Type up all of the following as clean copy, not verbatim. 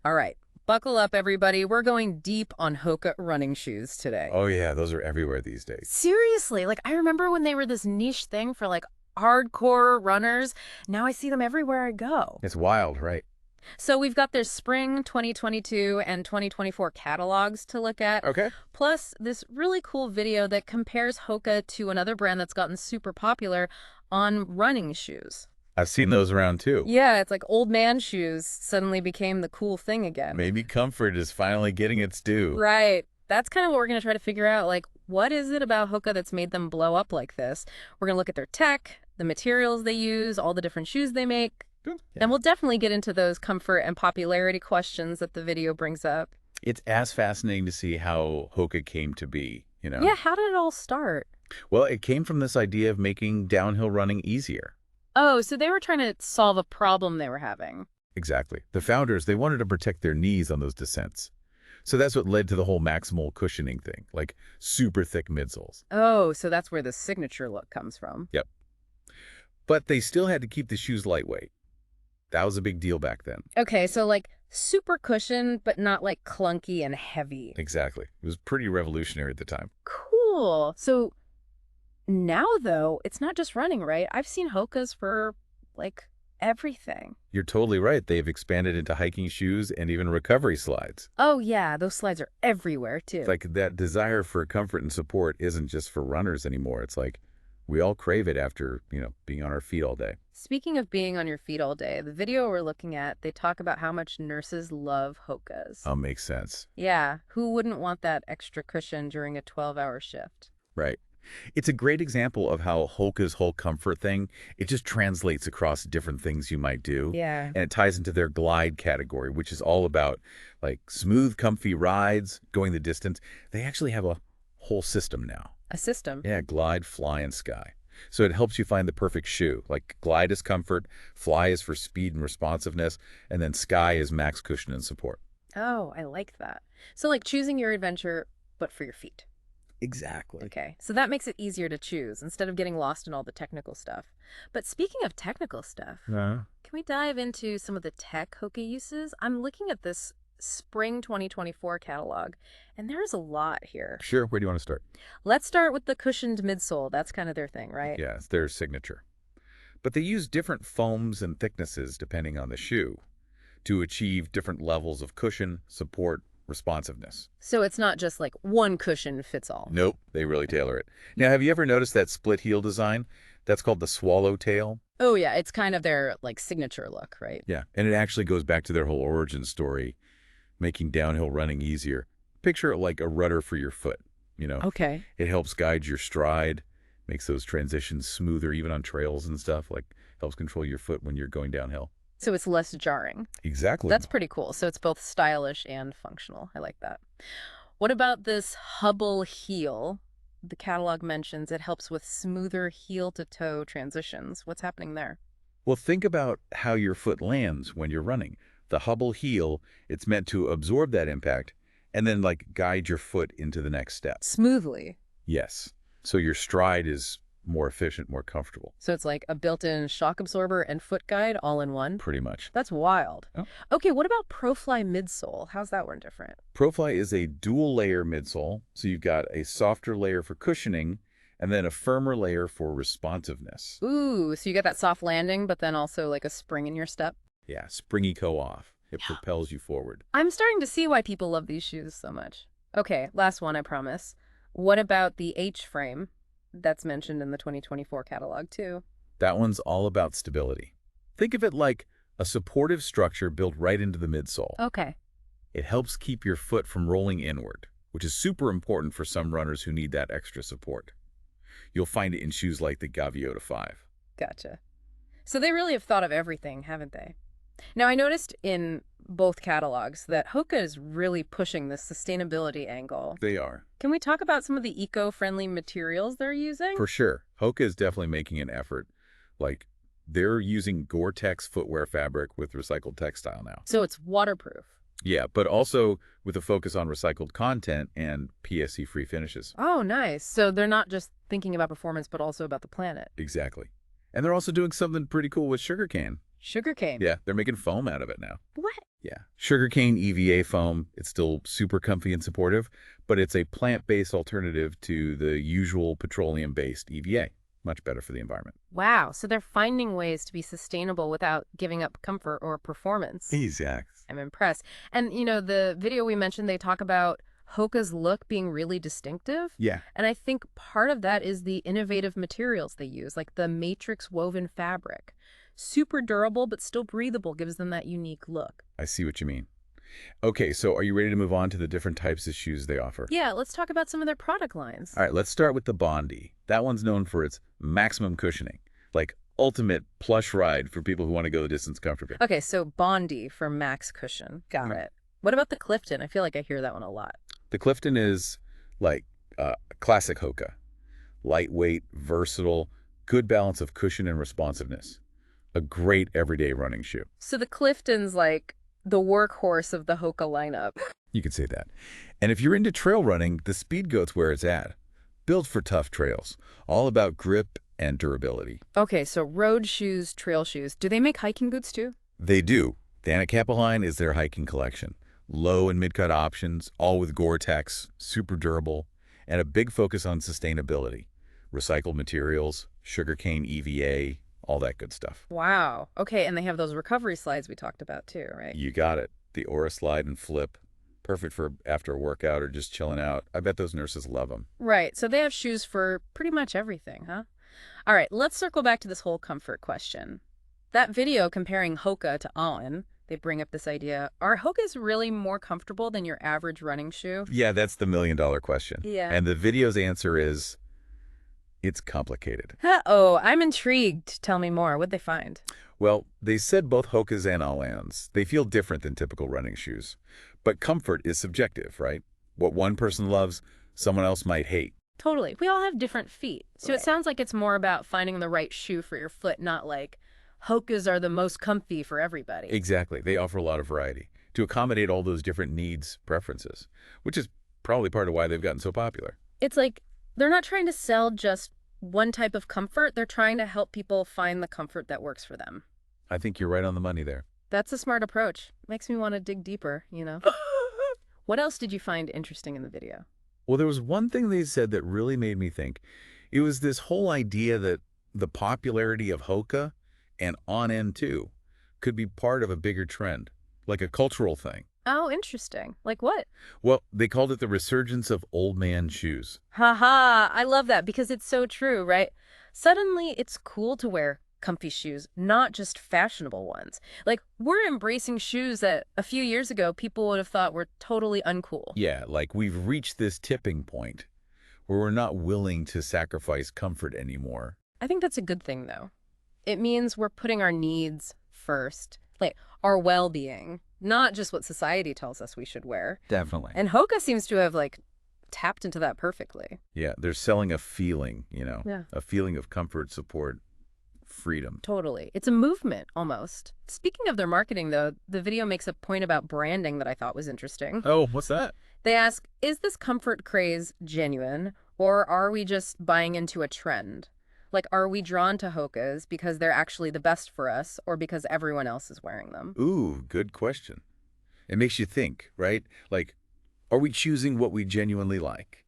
All right, buckle up, everybody. We're going deep on Hoka running shoes today. Oh yeah, those are everywhere these days. Seriously, like I remember when they were this niche thing for like hardcore runners. Now I see them everywhere I go. It's wild, right? So we've got their spring 2022 and 2024 catalogs to look at, Okay. plus this really cool video that compares Hoka to another brand that's gotten super popular on running shoes. I've seen those around too. Yeah, it's like old man shoes suddenly became the cool thing again. Maybe comfort is finally getting its due. Right. That's kind of what we're going to try to figure out. Like, what is it about Hoka that's made them blow up like this? We're going to look at their tech, the materials they use, all the different shoes they make. Good. Yeah. And we'll definitely get into those comfort and popularity questions that the video brings up. It's as fascinating to see how Hoka came to be, Yeah, how did it all start? Well, it came from this idea of making downhill running easier. Oh, so they were trying to solve a problem they were having. Exactly. The founders, they wanted to protect their knees on those descents. So that's what led to the whole maximal cushioning thing, like super thick midsoles. Oh, so that's where the signature look comes from. Yep. But they still had to keep the shoes lightweight. That was a big deal back then. Okay, so like super cushion, but not like clunky and heavy. Exactly. It was pretty revolutionary at the time. Cool. So now, though, it's not just running, right? I've seen Hokas for, like, everything. You're totally right. They've expanded into hiking shoes and even recovery slides. Oh, yeah, those slides are everywhere, too. It's like that desire for comfort and support isn't just for runners anymore. It's like we all crave it after, being on our feet all day. Speaking of being on your feet all day, the video we're looking at, they talk about how much nurses love Hokas. Oh, makes sense. Yeah, who wouldn't want that extra cushion during a 12-hour shift? Right. It's a great example of how Hoka's whole comfort thing, it just translates across different things you might do. Yeah. And it ties into their glide category, which is all about like smooth, comfy rides, going the distance. They actually have a whole system now. A system. Yeah, glide, fly, and sky. So it helps you find the perfect shoe. Like glide is comfort, fly is for speed and responsiveness, and then sky is max cushion and support. Oh, I like that. So like choosing your adventure, but for your feet. Exactly. Okay, so that makes it easier to choose instead of getting lost in all the technical stuff. But speaking of technical stuff, Yeah. can we dive into some of the tech Hoka uses? I'm looking at this spring 2024 catalog, and there's a lot here. Sure. Where do you want to start? Let's start with the cushioned midsole. That's kind of their thing, right? Yeah, it's their signature. But they use different foams and thicknesses depending on the shoe to achieve different levels of cushion, support, responsiveness. So it's not just like one cushion fits all. Nope, they really tailor it. Now, have you ever noticed that split heel design? That's called the swallowtail. Oh yeah, it's kind of their like signature look, right? Yeah, and it actually goes back to their whole origin story, making downhill running easier. Picture it like a rudder for your foot. Okay. It helps guide your stride, makes those transitions smoother even on trails and stuff, like helps control your foot when you're going downhill. So it's less jarring. Exactly. That's pretty cool. So it's both stylish and functional. I like that. What about this Hubble heel? The catalog mentions it helps with smoother heel-to-toe transitions. What's happening there? Well, think about how your foot lands when you're running. The Hubble heel, it's meant to absorb that impact and then like guide your foot into the next step. Smoothly. Yes. So your stride is more efficient, more comfortable, So it's like a built-in shock absorber and foot guide all in one? pretty much. That's wild. Oh. Okay, what about ProFly midsole? How's that one different? ProFly is a dual layer midsole. So you've got a softer layer for cushioning and then a firmer layer for responsiveness. Ooh, so you get that soft landing, but then also like a spring in your step? Yeah, springy co-off. It propels you forward. I'm starting to see why people love these shoes so much. Okay, last one, I promise. What about the H-frame? That's mentioned in the 2024 catalog, too. That one's all about stability. Think of it like a supportive structure built right into the midsole. Okay. It helps keep your foot from rolling inward, which is super important for some runners who need that extra support. You'll find it in shoes like the Gaviota 5. Gotcha. So they really have thought of everything, haven't they? Now, I noticed in both catalogs that Hoka is really pushing this sustainability angle. They are. Can we talk about some of the eco-friendly materials they're using? For sure. Hoka is definitely making an effort. Like, they're using Gore-Tex footwear fabric with recycled textile now. So it's waterproof. Yeah, but also with a focus on recycled content and PSC-free finishes. Oh, nice. So they're not just thinking about performance, but also about the planet. Exactly. And they're also doing something pretty cool with sugarcane. Sugarcane. Yeah, they're making foam out of it now. What? Yeah. Sugarcane EVA foam, it's still super comfy and supportive, but it's a plant-based alternative to the usual petroleum-based EVA. Much better for the environment. Wow, so they're finding ways to be sustainable without giving up comfort or performance. Exactly. I'm impressed. And, the video we mentioned, they talk about Hoka's look being really distinctive. Yeah, And I think part of that is the innovative materials they use, like the matrix woven fabric. Super durable, but still breathable gives them that unique look. I see what you mean. Okay, so are you ready to move on to the different types of shoes they offer? Yeah, let's talk about some of their product lines. All right, let's start with the Bondi. That one's known for its maximum cushioning, like ultimate plush ride for people who want to go the distance comfortably. Okay, so Bondi for max cushion. Got it. What about the Clifton? I feel like I hear that one a lot. The Clifton is like classic Hoka. Lightweight, versatile, good balance of cushion and responsiveness. A great everyday running shoe. So the Clifton's like the workhorse of the Hoka lineup. You could say that. And if you're into trail running, the Speedgoat's where it's at. Built for tough trails. All about grip and durability. Okay, so road shoes, trail shoes. Do they make hiking boots too? They do. The Anacapa line is their hiking collection. Low and mid-cut options, all with Gore-Tex, super durable, and a big focus on sustainability. Recycled materials, sugarcane EVA, all that good stuff. Wow. Okay, and they have those recovery slides we talked about too, right? You got it. The Aura Slide and Flip. Perfect for after a workout or just chilling out. I bet those nurses love them. Right, so they have shoes for pretty much everything, huh? All right, let's circle back to this whole comfort question. That video comparing Hoka to On, they bring up this idea, are Hokas really more comfortable than your average running shoe? Yeah, that's the million-dollar question. Yeah. And the video's answer is, it's complicated. Uh-oh, I'm intrigued. Tell me more. What'd they find? Well, they said both Hokas and Allans. They feel different than typical running shoes. But comfort is subjective, right? What one person loves, someone else might hate. Totally. We all have different feet. So it Right. sounds like it's more about finding the right shoe for your foot, not like Hokas are the most comfy for everybody. Exactly. They offer a lot of variety to accommodate all those different needs, preferences, which is probably part of why they've gotten so popular. It's like they're not trying to sell just one type of comfort. They're trying to help people find the comfort that works for them. I think you're right on the money there. That's a smart approach. Makes me want to dig deeper. What else did you find interesting in the video? Well, there was one thing they said that really made me think. It was this whole idea that the popularity of Hoka and On-End too could be part of a bigger trend, like a cultural thing. Oh, interesting. Like what? Well, they called it the resurgence of old man shoes. Haha, I love that because it's so true, right? Suddenly, it's cool to wear comfy shoes, not just fashionable ones. Like, we're embracing shoes that a few years ago people would have thought were totally uncool. Yeah, like we've reached this tipping point where we're not willing to sacrifice comfort anymore. I think that's a good thing, though. It means we're putting our needs first, like our well-being, not just what society tells us we should wear. Definitely. And Hoka seems to have, tapped into that perfectly. Yeah, they're selling a feeling, Yeah. a feeling of comfort, support, freedom. Totally. It's a movement, almost. Speaking of their marketing, though, the video makes a point about branding that I thought was interesting. Oh, what's that? They ask, is this comfort craze genuine, or are we just buying into a trend? Like, are we drawn to Hokas because they're actually the best for us, or because everyone else is wearing them? Ooh, good question. It makes you think, right? Like, are we choosing what we genuinely like?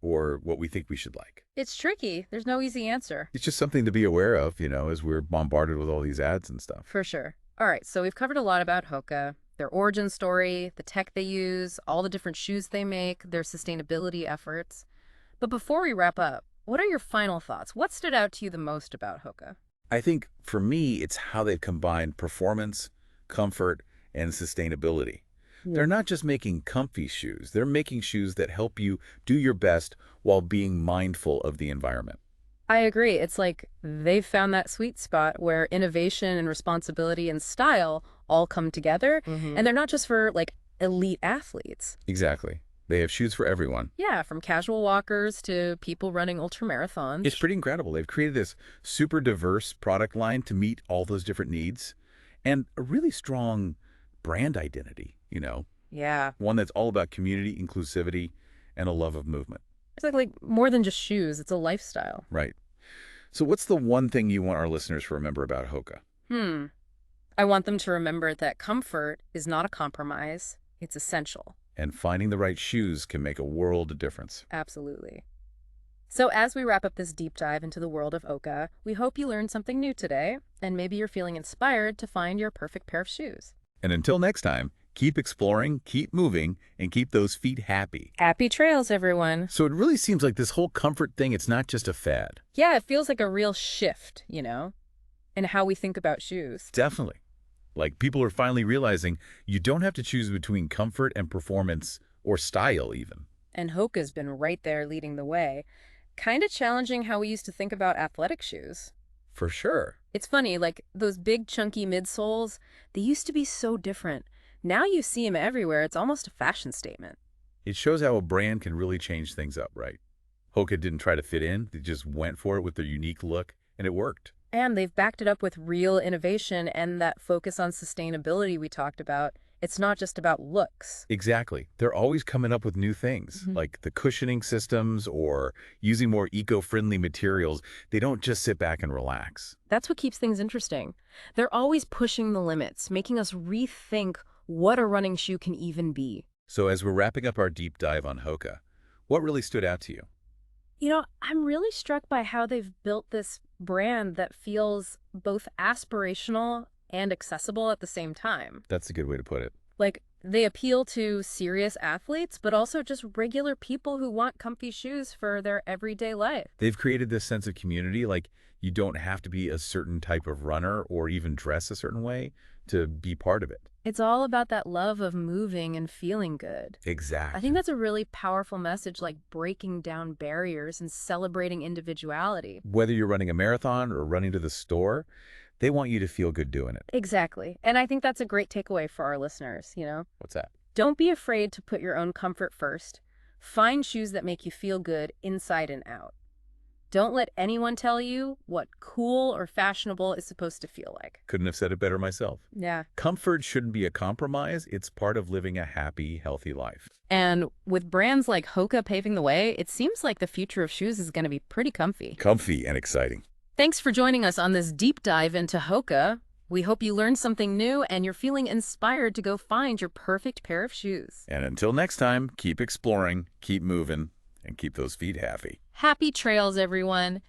Or what we think we should like? It's tricky. There's no easy answer. It's just something to be aware of, as we're bombarded with all these ads and stuff. For sure. All right, so we've covered a lot about Hoka, their origin story, the tech they use, all the different shoes they make, their sustainability efforts. But before we wrap up, what are your final thoughts? What stood out to you the most about Hoka? I think for me, it's how they've combined performance, comfort, and sustainability. They're not just making comfy shoes. They're making shoes that help you do your best while being mindful of the environment. I agree. It's like they've found that sweet spot where innovation and responsibility and style all come together. And they're not just for elite athletes. Exactly. They have shoes for everyone. Yeah, from casual walkers to people running ultra marathons. It's pretty incredible. They've created this super diverse product line to meet all those different needs and a really strong brand identity, Yeah. one that's all about community, inclusivity, and a love of movement. It's like more than just shoes. It's a lifestyle. Right. So what's the one thing you want our listeners to remember about Hoka? I want them to remember that comfort is not a compromise, it's essential. And finding the right shoes can make a world of difference. Absolutely. So, as we wrap up this deep dive into the world of Oka, we hope you learned something new today, and maybe you're feeling inspired to find your perfect pair of shoes. And until next time, keep exploring, keep moving, and keep those feet happy. Happy trails, everyone. So it really seems like this whole comfort thing, it's not just a fad. Yeah, it feels like a real shift, in how we think about shoes. Definitely. Like people are finally realizing you don't have to choose between comfort and performance or style even. And Hoka's been right there leading the way, kind of challenging how we used to think about athletic shoes. For sure. It's funny, like those big chunky midsoles, they used to be so different. Now you see them everywhere. It's almost a fashion statement. It shows how a brand can really change things up, right? Hoka didn't try to fit in. They just went for it with their unique look, and it worked. And they've backed it up with real innovation and that focus on sustainability we talked about. It's not just about looks. Exactly. They're always coming up with new things, like the cushioning systems or using more eco-friendly materials. They don't just sit back and relax. That's what keeps things interesting. They're always pushing the limits, making us rethink what a running shoe can even be. So as we're wrapping up our deep dive on Hoka, what really stood out to you? I'm really struck by how they've built this brand that feels both aspirational and accessible at the same time. That's a good way to put it. Like, they appeal to serious athletes, but also just regular people who want comfy shoes for their everyday life. They've created this sense of community, like you don't have to be a certain type of runner or even dress a certain way to be part of it. It's all about that love of moving and feeling good. I Exactly. think that's a really powerful message, like breaking down barriers and celebrating individuality. Whether you're running a marathon or running to the store, they want you to feel good doing it. Exactly. And I think that's a great takeaway for our listeners. What's that? Don't be afraid to put your own comfort first. Find shoes that make you feel good inside and out. Don't let anyone tell you what cool or fashionable is supposed to feel like. Couldn't have said it better myself. Yeah. Comfort shouldn't be a compromise. It's part of living a happy, healthy life. And with brands like Hoka paving the way, it seems like the future of shoes is going to be pretty comfy. Comfy and exciting. Thanks for joining us on this deep dive into Hoka. We hope you learned something new and you're feeling inspired to go find your perfect pair of shoes. And until next time, keep exploring, keep moving, and keep those feet happy. Happy trails, everyone.